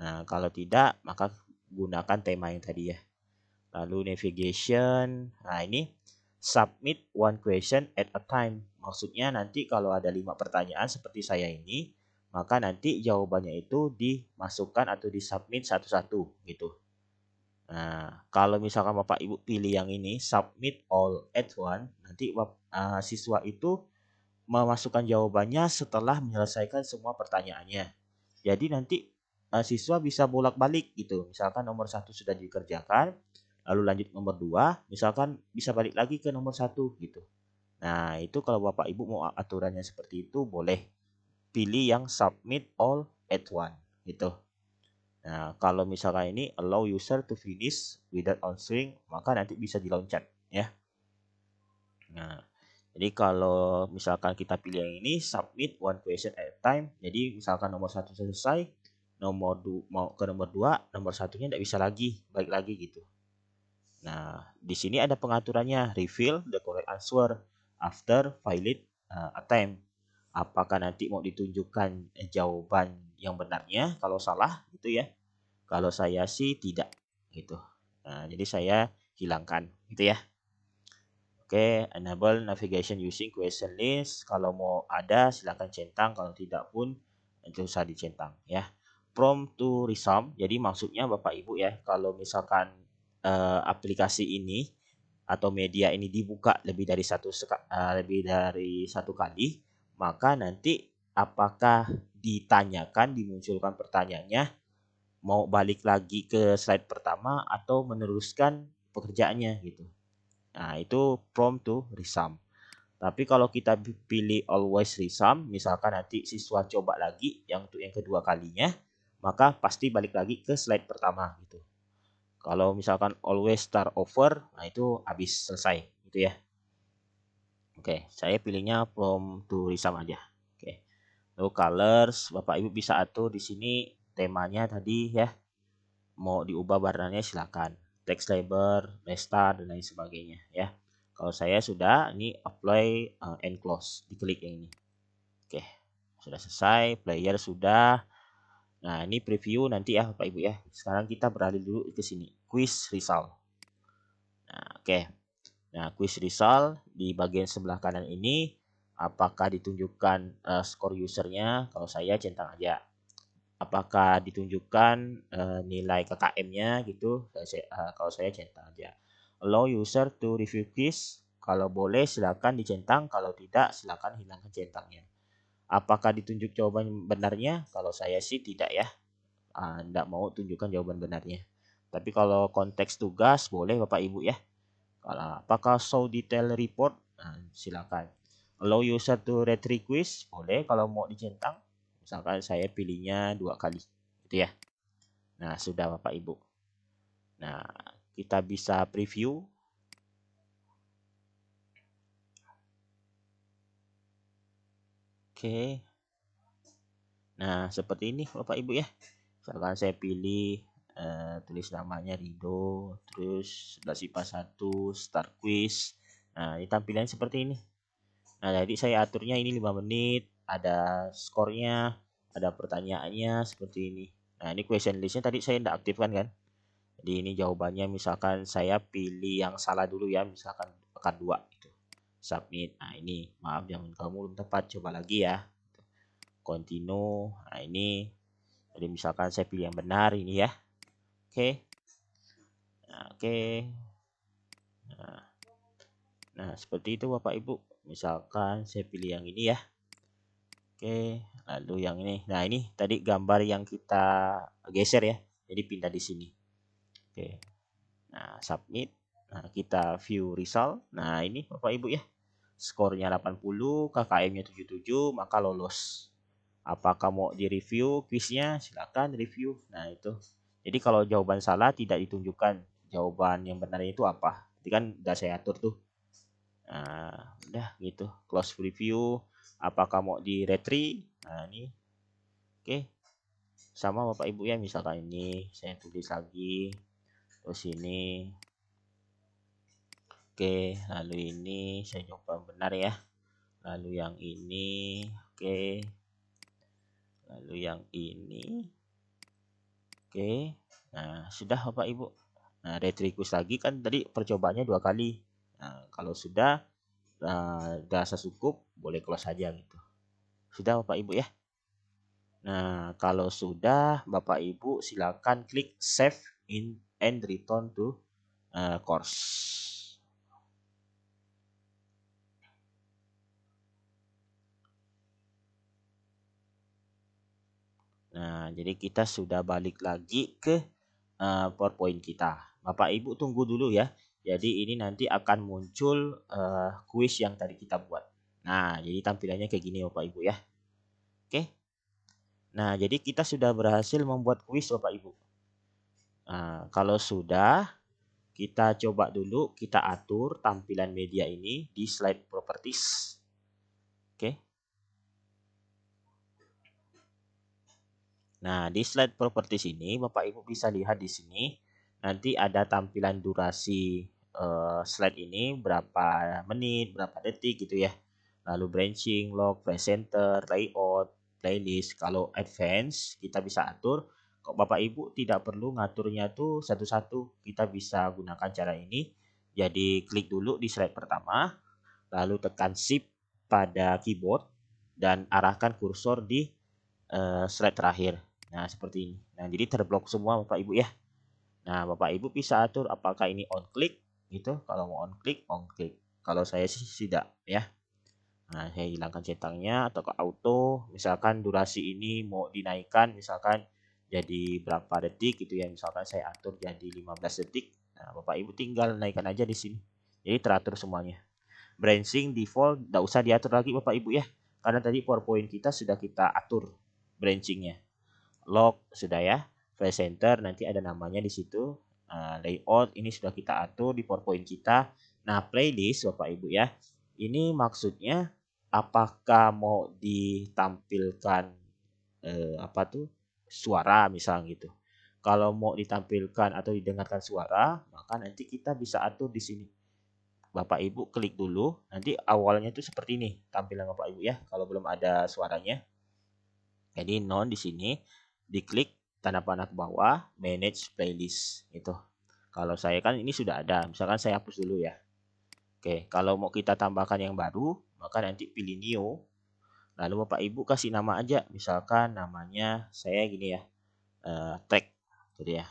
Nah, kalau tidak maka gunakan tema yang tadi ya. Lalu navigation. Nah, ini submit one question at a time. Maksudnya nanti kalau ada 5 pertanyaan seperti saya ini, maka nanti jawabannya itu dimasukkan atau disubmit satu-satu gitu. Nah, kalau misalkan Bapak Ibu pilih yang ini, submit all at one, nanti siswa itu memasukkan jawabannya setelah menyelesaikan semua pertanyaannya. Jadi nanti siswa bisa bolak-balik gitu. Misalkan nomor 1 sudah dikerjakan, lalu lanjut nomor 2, misalkan bisa balik lagi ke nomor 1 gitu. Nah, itu kalau Bapak Ibu mau aturannya seperti itu boleh pilih yang submit all at one gitu. Nah, kalau misalkan ini allow user to finish without answering, maka nanti bisa diloncat ya. Nah, jadi kalau misalkan kita pilih yang ini submit one question at a time, jadi misalkan nomor 1 selesai, nomor 2 mau ke nomor 2, nomor satunya tidak bisa lagi balik lagi gitu. Nah, di sini ada pengaturannya reveal the correct answer after valid attempt. Apakah nanti mau ditunjukkan jawaban yang benarnya kalau salah gitu ya. Kalau saya sih tidak gitu. Nah, jadi saya hilangkan gitu ya. Oke, enable navigation using question list. Kalau mau ada silakan centang, kalau tidak pun itu usah dicentang ya. Prompt to resume, jadi maksudnya Bapak Ibu ya, kalau misalkan aplikasi ini atau media ini dibuka lebih dari satu kali, maka nanti apakah dimunculkan pertanyaannya mau balik lagi ke slide pertama atau meneruskan pekerjaannya gitu. Nah, itu prompt to resume. Tapi kalau kita pilih always resume, misalkan nanti siswa coba lagi untuk yang kedua kalinya, maka pasti balik lagi ke slide pertama gitu. Kalau misalkan always start over, nah itu habis selesai gitu ya. Oke, saya pilihnya prompt to resume aja. Oke. Lalu colors, Bapak Ibu bisa atur di sini temanya tadi ya. Mau diubah warnanya silakan. Text label, restart dan lain sebagainya ya. Kalau saya sudah ini apply and close, diklik yang ini. Oke, sudah selesai, player sudah. Nah, ini preview nanti ya Bapak Ibu ya. Sekarang kita beralih dulu ke sini, quiz result. Nah, oke. Nah, quiz result di bagian sebelah kanan ini apakah ditunjukkan skor usernya? Kalau saya centang aja. Apakah ditunjukkan nilai KKM-nya gitu? Kalau saya centang aja. Allow user to review quiz. Kalau boleh silakan dicentang, kalau tidak silakan hilangkan centangnya. Apakah ditunjuk jawaban benarnya? Kalau saya sih tidak ya. Tidak mau tunjukkan jawaban benarnya. Tapi kalau konteks tugas boleh Bapak Ibu ya. Apakah show detail report? Nah, silakan. Allow user to retry quiz boleh kalau mau dicentang. Misalkan saya pilihnya 2 kali, gitu ya. Nah, sudah Bapak Ibu. Nah, kita bisa preview. Oke. Nah, seperti ini Bapak Ibu ya. Misalkan saya pilih tulis namanya Rido, terus sebelah IPA 1, start quiz. Nah, ini tampilannya seperti ini. Nah, jadi saya aturnya ini 5 menit, ada skornya, ada pertanyaannya seperti ini. Nah, ini question listnya tadi saya tidak aktifkan kan. Jadi ini jawabannya misalkan saya pilih yang salah dulu ya, misalkan pekan 2 gitu. Submit. Nah, ini maaf jangan kamu belum tepat, coba lagi ya. Continue. Nah, ini jadi misalkan saya pilih yang benar ini ya. Oke. Nah, oke. Nah, seperti itu Bapak Ibu. Misalkan saya pilih yang ini ya. Oke, lalu yang ini. Nah, ini tadi gambar yang kita geser ya. Jadi pindah di sini. Oke. Nah, submit. Nah, kita view result. Nah, ini Bapak Ibu ya. Skornya 80, KKM-nya 77, maka lolos. Apakah mau di-review quiznya? Silakan review. Nah, itu. Jadi kalau jawaban salah tidak ditunjukkan jawaban yang benar itu apa. Jadi kan udah saya atur tuh. Nah, udah gitu. Close preview. Apakah mau di retry? Nah, ini. Oke. Sama Bapak Ibu ya, misalkan ini saya tulis lagi. Terus ini. Oke, lalu ini saya coba benar ya. Lalu yang ini. Oke. Lalu yang ini. Oke. Nah, sudah Bapak Ibu. Nah, retry quiz lagi kan tadi percobaannya 2 kali. Nah, kalau sudah dirasa cukup, boleh close saja gitu. Sudah Bapak Ibu ya. Nah, kalau sudah Bapak Ibu silakan klik save in and return to course. Nah, jadi kita sudah balik lagi ke PowerPoint kita. Bapak Ibu tunggu dulu ya. Jadi ini nanti akan muncul kuis yang tadi kita buat. Nah, jadi tampilannya kayak gini Bapak Ibu ya. Oke. Nah, jadi kita sudah berhasil membuat kuis Bapak Ibu. Nah, kalau sudah, kita coba dulu kita atur tampilan media ini di slide properties. Oke. Nah, di slide properties ini Bapak Ibu bisa lihat di sini nanti ada tampilan durasi slide ini berapa menit, berapa detik gitu ya. Lalu branching, log, presenter, layout, playlist. Kalau advance kita bisa atur. Kok Bapak Ibu tidak perlu ngaturnya tuh satu-satu. Kita bisa gunakan cara ini. Jadi klik dulu di slide pertama, lalu tekan shift pada keyboard dan arahkan kursor di slide terakhir. Nah, seperti ini. Nah, jadi terblok semua Bapak Ibu ya. Nah, Bapak Ibu bisa atur apakah ini on click gitu. Kalau mau on click, on click. Kalau saya sih tidak ya. Nah, saya hilangkan centangnya atau ke auto. Misalkan durasi ini mau dinaikkan misalkan jadi berapa detik gitu ya. Misalkan saya atur jadi 15 detik. Nah, Bapak Ibu tinggal naikkan aja di sini. Jadi teratur semuanya. Branching default tidak usah diatur lagi Bapak Ibu ya. Karena tadi PowerPoint kita sudah kita atur branchingnya. Log sudah ya. File center nanti ada namanya di situ. Layout ini sudah kita atur di PowerPoint kita. Nah, playlist Bapak Ibu ya. Ini maksudnya apakah mau ditampilkan apa tuh suara misal gitu. Kalau mau ditampilkan atau didengarkan suara, maka nanti kita bisa atur di sini. Bapak Ibu klik dulu, nanti awalnya itu seperti ini tampilan Bapak Ibu ya, kalau belum ada suaranya. Jadi non di sini, diklik tanda panah ke bawah, manage playlist itu. Kalau saya kan ini sudah ada, misalkan saya hapus dulu ya. Oke, kalau mau kita tambahkan yang baru, maka nanti pilih new. Lalu Bapak Ibu kasih nama aja, misalkan namanya saya gini ya, track, gitu ya.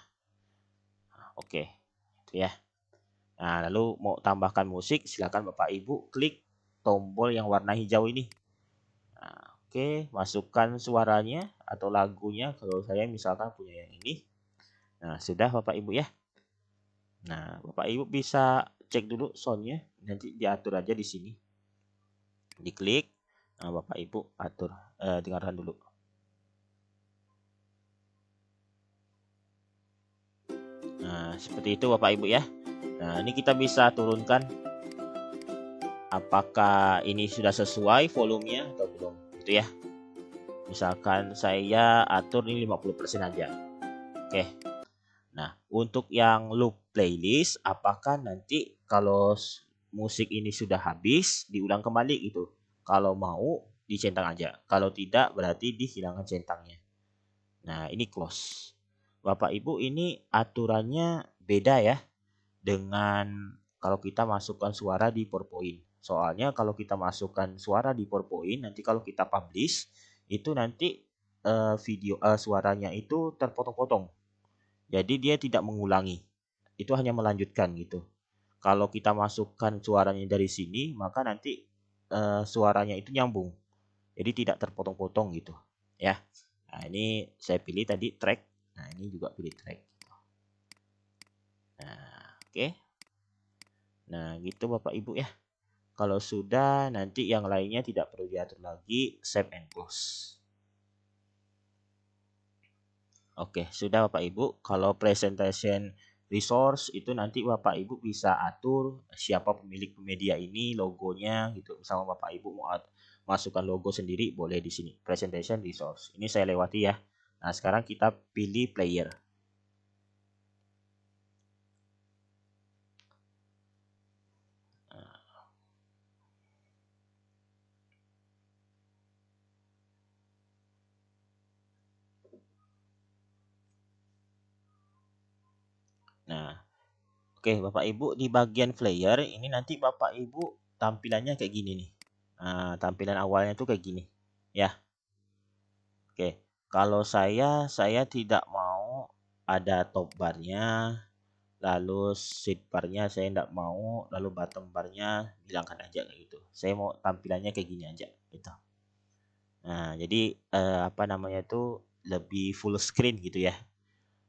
Oke, itu ya. Nah, lalu mau tambahkan musik, silakan Bapak Ibu klik tombol yang warna hijau ini. Nah, oke, masukkan suaranya atau lagunya. Kalau saya misalkan punya yang ini. Nah, sudah Bapak Ibu ya. Nah, Bapak Ibu bisa cek dulu soundnya. Nanti diatur aja di sini. Diklik. Nah, Bapak Ibu atur. Dengarkan dulu. Nah, seperti itu Bapak Ibu ya. Nah, ini kita bisa turunkan apakah ini sudah sesuai volumenya atau belum. Gitu ya. Misalkan saya atur ini 50% aja. Oke. Nah, untuk yang loop playlist, apakah nanti kalau musik ini sudah habis, diulang kembali gitu. Kalau mau, dicentang aja. Kalau tidak, berarti dihilangkan centangnya. Nah, ini close. Bapak Ibu, ini aturannya beda ya dengan kalau kita masukkan suara di PowerPoint. Soalnya kalau kita masukkan suara di PowerPoint, nanti kalau kita publish, itu nanti suaranya itu terpotong-potong. Jadi dia tidak mengulangi. Itu hanya melanjutkan gitu. Kalau kita masukkan suaranya dari sini, maka nanti suaranya itu nyambung. Jadi tidak terpotong-potong gitu. Ya. Nah, ini saya pilih tadi track. Nah, ini juga pilih track. Nah, oke. Nah, gitu Bapak Ibu ya. Kalau sudah, nanti yang lainnya tidak perlu diatur lagi. Save and close. Oke, sudah Bapak Ibu. Kalau presentation resource itu nanti Bapak Ibu bisa atur siapa pemilik media ini, logonya gitu. Misalnya Bapak Ibu mau masukkan logo sendiri boleh di sini. Presentation resource. Ini saya lewati ya. Nah, sekarang kita pilih player. Nah, oke Bapak Ibu di bagian player ini nanti Bapak Ibu tampilannya kayak gini nih. Nah, tampilan awalnya tuh kayak gini. Ya. Oke. Kalau saya tidak mau ada top barnya, lalu sidebarnya saya tidak mau, lalu bottom barnya hilangkan aja kayak gitu. Saya mau tampilannya kayak gini aja gitu. Nah, jadi apa namanya itu lebih full screen gitu ya.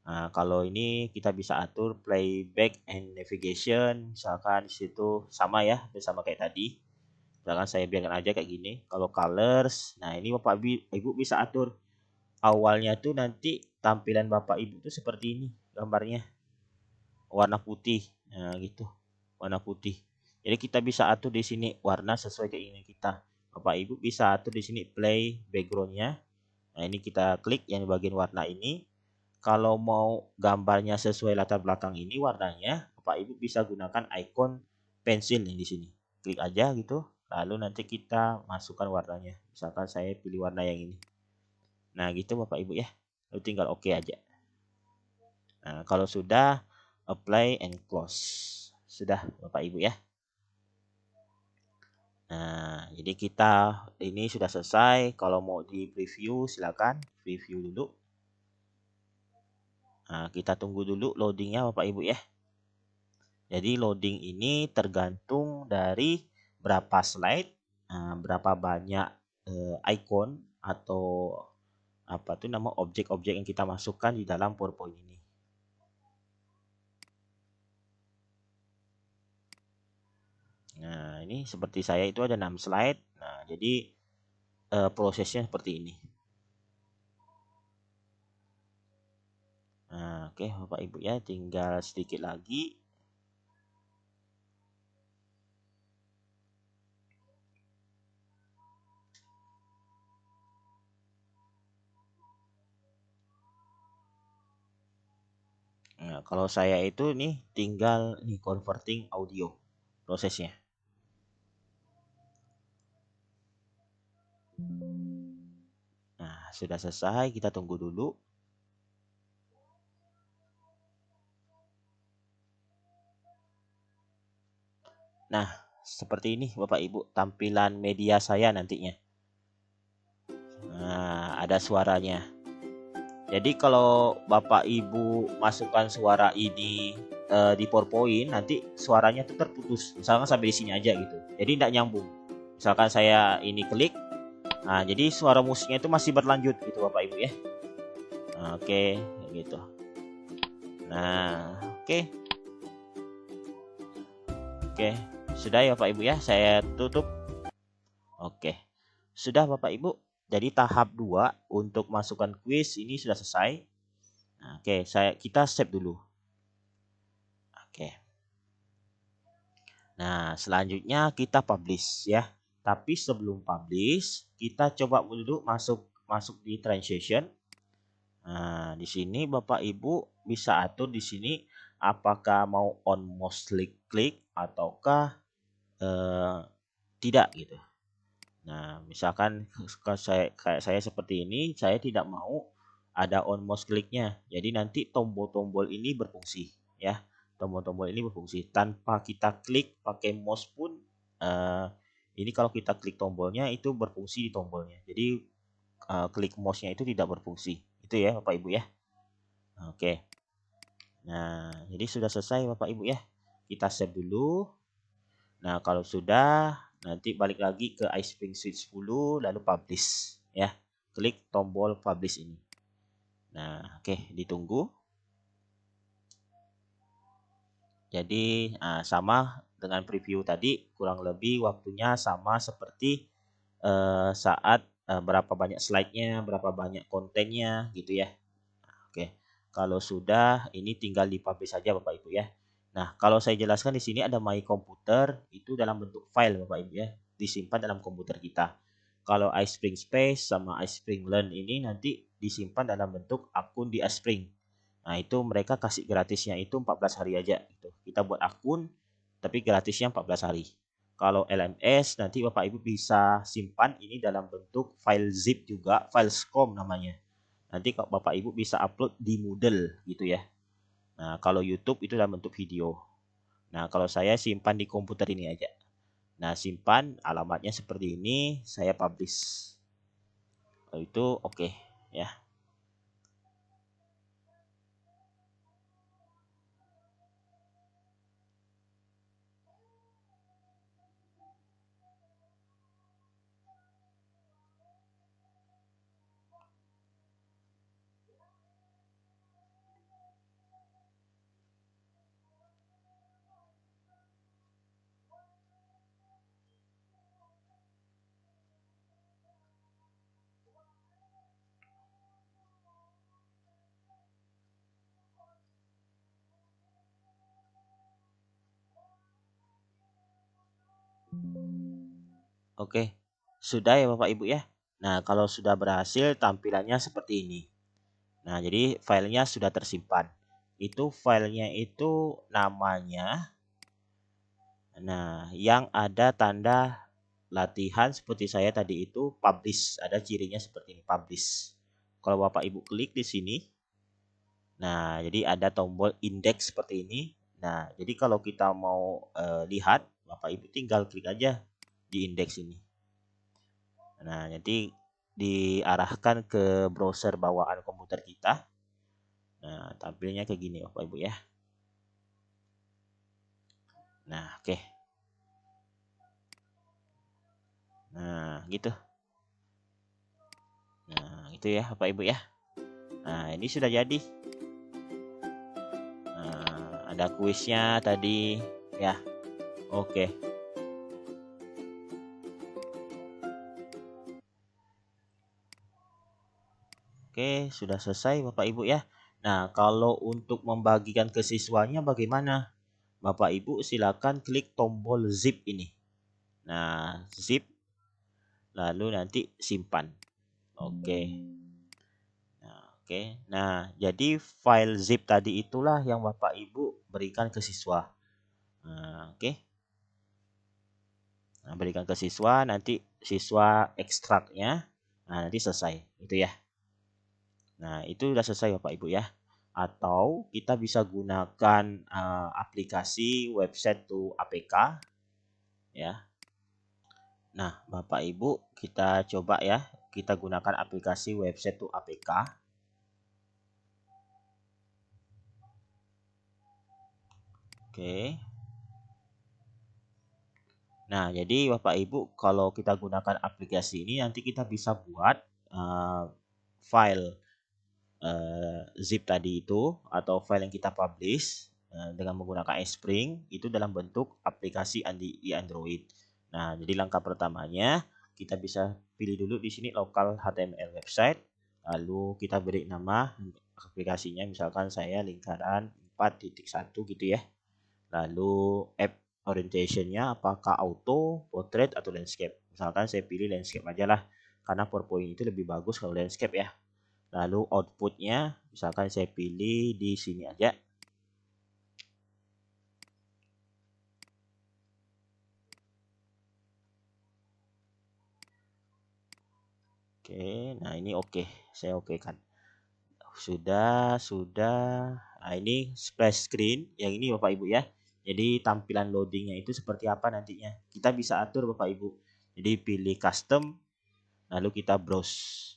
Nah, kalau ini kita bisa atur playback and navigation, misalkan di situ sama ya, sama kayak tadi. Misalkan saya biarkan aja kayak gini. Kalau colors, nah ini Bapak Ibu bisa atur awalnya tuh nanti tampilan Bapak Ibu tuh seperti ini gambarnya. Warna putih. Nah, gitu. Warna putih. Jadi kita bisa atur di sini warna sesuai keinginan kita. Bapak Ibu bisa atur di sini play backgroundnya. Nah, ini kita klik yang bagian warna ini. Kalau mau gambarnya sesuai latar belakang ini warnanya, Bapak Ibu bisa gunakan icon pensil nih di sini. Klik aja gitu. Lalu nanti kita masukkan warnanya. Misalkan saya pilih warna yang ini. Nah, gitu Bapak Ibu ya. Lalu tinggal oke aja. Nah, kalau sudah apply and close. Sudah Bapak Ibu ya. Nah, jadi kita ini sudah selesai. Kalau mau di preview, silakan preview dulu. Nah, kita tunggu dulu loadingnya Bapak Ibu ya. Jadi loading ini tergantung dari berapa slide, berapa banyak icon atau apa tuh nama objek-objek yang kita masukkan di dalam PowerPoint ini. Nah, ini seperti saya itu ada 6 slide. Nah, jadi prosesnya seperti ini. Nah, oke Bapak Ibu ya, tinggal sedikit lagi. Nah, kalau saya itu nih tinggal nih converting audio prosesnya. Nah, sudah selesai, kita tunggu dulu. Nah, seperti ini Bapak Ibu tampilan media saya nantinya. Nah, ada suaranya. Jadi kalau Bapak Ibu masukkan suara ini di PowerPoint, nanti suaranya tuh terputus. Misalkan sampai di sini aja gitu. Jadi tidak nyambung. Misalkan saya ini klik, nah jadi suara musiknya itu masih berlanjut gitu Bapak Ibu ya. Nah, oke, gitu. Nah, oke. Oke, sudah ya Bapak Ibu ya, saya tutup. Oke, sudah Bapak Ibu. Jadi tahap 2 untuk masukkan kuis ini sudah selesai. Nah, oke, kita save dulu. Oke. Nah, selanjutnya kita publish ya. Tapi sebelum publish, kita coba dulu masuk di transition. Nah, di sini Bapak Ibu bisa atur di sini apakah mau on mouse klik ataukah tidak gitu. Nah, misalkan kayak saya seperti ini, saya tidak mau ada on mouse kliknya. Jadi nanti tombol-tombol ini berfungsi ya. Tombol-tombol ini berfungsi tanpa kita klik pakai mouse pun ini kalau kita klik tombolnya itu berfungsi di tombolnya. Jadi klik mouse-nya itu tidak berfungsi. Itu ya Bapak Ibu ya. Oke. Nah, jadi sudah selesai Bapak Ibu ya. Kita save dulu. Nah, kalau sudah nanti balik lagi ke iSpring Suite 10 lalu publish ya. Klik tombol publish ini. Nah, oke, ditunggu. Jadi sama dengan preview tadi, kurang lebih waktunya sama seperti saat berapa banyak slide-nya, berapa banyak kontennya gitu ya. Oke. Kalau sudah ini tinggal di-publish saja Bapak Ibu ya. Nah, kalau saya jelaskan di sini ada My Computer itu dalam bentuk file Bapak Ibu ya, disimpan dalam komputer kita. Kalau iSpring Space sama iSpring Learn ini nanti disimpan dalam bentuk akun di iSpring. Nah, itu mereka kasih gratisnya itu 14 hari aja gitu. Kita buat akun tapi gratisnya 14 hari. Kalau LMS nanti Bapak Ibu bisa simpan ini dalam bentuk file zip juga, file SCOM namanya. Nanti kalau Bapak Ibu bisa upload di Moodle gitu ya. Nah, kalau YouTube itu dalam bentuk video. Nah, kalau saya simpan di komputer ini aja. Nah, simpan alamatnya seperti ini, saya publish. Kalau itu oke ya. Oke. Sudah ya Bapak Ibu ya. Nah, kalau sudah berhasil tampilannya seperti ini. Nah, jadi filenya sudah tersimpan. Itu filenya itu namanya. Nah, yang ada tanda latihan seperti saya tadi itu publish. Ada cirinya seperti ini, publish. Kalau Bapak Ibu klik di sini, nah jadi ada tombol indeks seperti ini. Nah, jadi kalau kita mau lihat, Bapak Ibu tinggal klik aja di indeks ini. Nah, jadi diarahkan ke browser bawaan komputer kita. Nah, tampilnya kayak gini Bapak Ibu ya. Nah, oke. Nah, gitu. Nah, itu ya Bapak Ibu ya. Nah, ini sudah jadi. Nah, ada kuisnya tadi ya. Oke. Oke, sudah selesai Bapak Ibu ya. Nah, kalau untuk membagikan ke siswanya bagaimana? Bapak Ibu silakan klik tombol zip ini. Nah, zip lalu nanti simpan. Oke. Nah, oke. Nah, jadi file zip tadi itulah yang Bapak Ibu berikan ke siswa. Nah, oke. Nah, berikan ke siswa, nanti siswa ekstraknya. Nah, nanti selesai. Itu ya. Nah, itu sudah selesai Bapak Ibu ya. Atau kita bisa gunakan aplikasi website to APK ya. Nah, Bapak Ibu kita coba ya. Kita gunakan aplikasi website to APK. Oke. Nah, jadi Bapak Ibu kalau kita gunakan aplikasi ini nanti kita bisa buat file zip tadi itu atau file yang kita publish dengan menggunakan Spring itu dalam bentuk aplikasi di Android. Nah, jadi langkah pertamanya kita bisa pilih dulu di sini local HTML website, lalu kita beri nama aplikasinya, misalkan saya lingkaran 4.1 gitu ya. Lalu app orientationnya apakah auto, portrait atau landscape. Misalkan saya pilih landscape aja lah, karena PowerPoint itu lebih bagus kalau landscape ya. Lalu outputnya misalkan saya pilih di sini aja. Oke, nah ini oke, saya oke kan. Sudah. Nah, ini splash screen yang ini Bapak Ibu ya. Jadi tampilan loadingnya itu seperti apa nantinya. Kita bisa atur Bapak Ibu. Jadi pilih custom, lalu kita browse.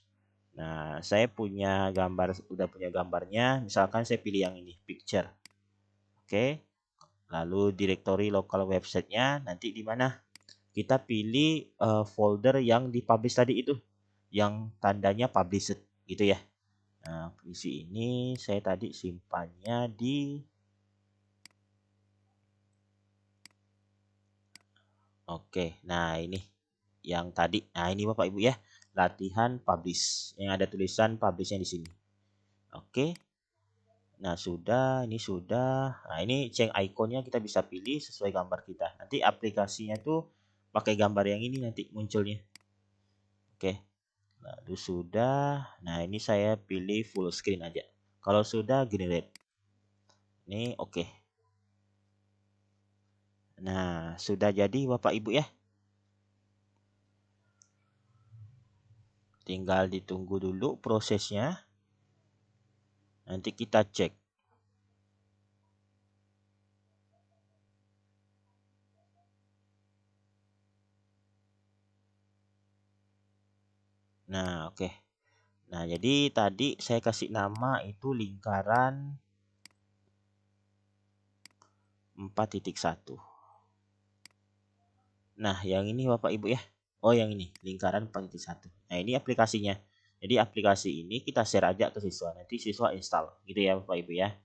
Nah, saya udah punya gambarnya. Misalkan saya pilih yang ini, picture. Oke. Lalu directory local website-nya nanti di mana? Kita pilih folder yang dipublish tadi itu, yang tandanya published gitu ya. Nah, di sini saya tadi simpannya di Oke. Nah, ini yang tadi. Nah, ini Bapak Ibu ya. Latihan publish yang ada tulisan publishnya di sini. Oke. Nah, sudah, ini sudah. Nah, ini change ikonnya kita bisa pilih sesuai gambar kita. Nanti aplikasinya tuh pakai gambar yang ini nanti munculnya. Oke. Lalu sudah. Nah, ini saya pilih full screen aja. Kalau sudah generate. Ini oke. Nah, sudah jadi Bapak Ibu ya. Tinggal ditunggu dulu prosesnya. Nanti kita cek. Nah, oke. Nah, jadi tadi saya kasih nama itu lingkaran 4.1. Nah, yang ini Bapak Ibu ya. Oh, yang ini lingkaran 4.1. Nah, ini aplikasinya. Jadi aplikasi ini kita share aja ke siswa. Nanti siswa install gitu ya Bapak Ibu ya.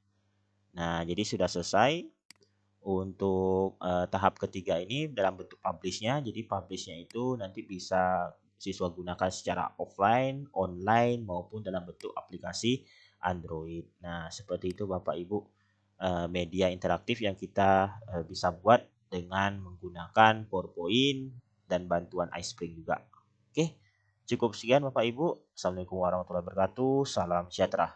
Nah, jadi sudah selesai untuk tahap ketiga ini dalam bentuk publishnya. Jadi publishnya itu nanti bisa siswa gunakan secara offline, online maupun dalam bentuk aplikasi Android. Nah, seperti itu Bapak Ibu media interaktif yang kita bisa buat dengan menggunakan PowerPoint dan bantuan iSpring juga. Oke, cukup sekian Bapak Ibu. Assalamualaikum warahmatullahi wabarakatuh. Salam sejahtera.